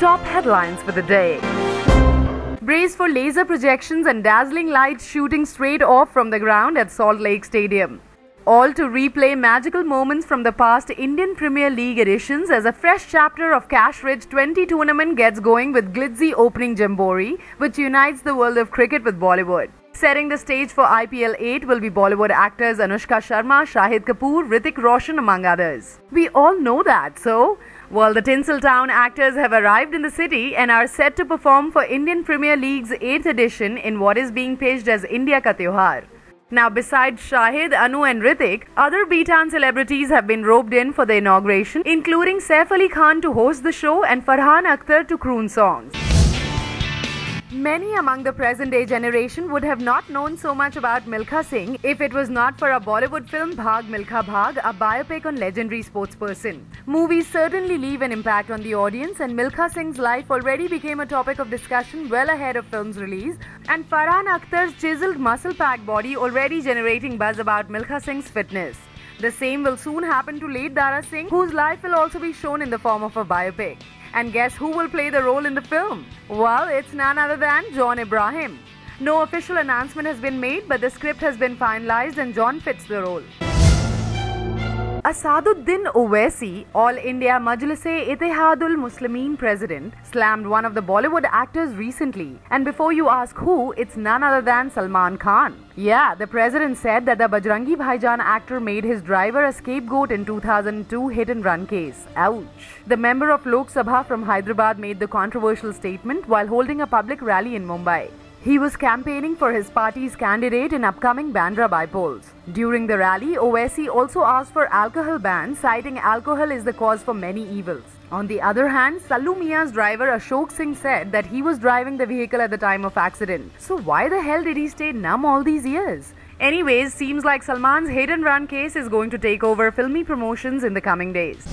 top headlines for the day. Brace for laser projections and dazzling lights shooting straight off from the ground at Salt Lake Stadium. All to replay magical moments from the past Indian Premier League editions as a fresh chapter of cash-rich 20 tournament gets going with glitzy opening jamboree, which unites the world of cricket with Bollywood. Setting the stage for IPL 8 will be Bollywood actors Anushka Sharma, Shahid Kapoor, Hrithik Roshan among others. We all know that, so? Well, the Tinseltown actors have arrived in the city and are set to perform for Indian Premier League's 8th edition in what is being pitched as India Ka Tyohar. Now, besides Shahid, Anu and Hrithik, other B-Town celebrities have been roped in for the inauguration, including Saif Ali Khan to host the show and Farhan Akhtar to croon songs. Many among the present-day generation would have not known so much about Milkha Singh if it was not for a Bollywood film Bhaag Milkha Bhaag, a biopic on legendary sportsperson. Movies certainly leave an impact on the audience, and Milkha Singh's life already became a topic of discussion well ahead of film's release, and Farhan Akhtar's chiseled muscle-packed body already generating buzz about Milkha Singh's fitness. The same will soon happen to late Dara Singh, whose life will also be shown in the form of a biopic. And guess who will play the role in the film? Well, it's none other than John Abraham. No official announcement has been made, but the script has been finalized and John fits the role. Asaduddin Owaisi, All India Majlis-e-Ittihadul Muslimin president, slammed one of the Bollywood actors recently. And before you ask who, it's none other than Salman Khan. Yeah, the president said that the Bajrangi Bhaijaan actor made his driver a scapegoat in 2002 hit-and-run case. Ouch. The member of Lok Sabha from Hyderabad made the controversial statement while holding a public rally in Mumbai. He was campaigning for his party's candidate in upcoming Bandra by-polls. During the rally, Owaisi also asked for alcohol ban, citing alcohol is the cause for many evils. On the other hand, Sallu Mia's driver Ashok Singh said that he was driving the vehicle at the time of accident. So why the hell did he stay numb all these years? Anyways, seems like Salman's hit-and-run case is going to take over filmy promotions in the coming days.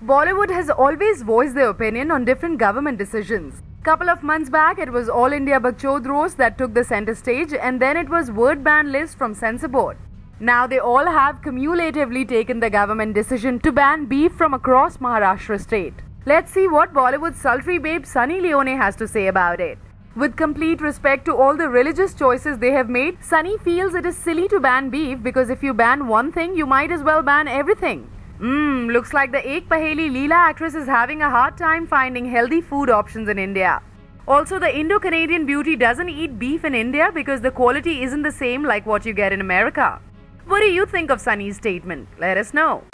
Bollywood has always voiced their opinion on different government decisions. Couple of months back, it was All India Bakchod Roast that took the center stage, and then it was word ban list from Censor Board. Now they all have cumulatively taken the government decision to ban beef from across Maharashtra state. Let's see what Bollywood's sultry babe Sunny Leone has to say about it. With complete respect to all the religious choices they have made, Sunny feels it is silly to ban beef because if you ban one thing, you might as well ban everything. Looks like the Ek Paheli Leela actress is having a hard time finding healthy food options in India. Also, the Indo-Canadian beauty doesn't eat beef in India because the quality isn't the same like what you get in America. What do you think of Sunny's statement? Let us know.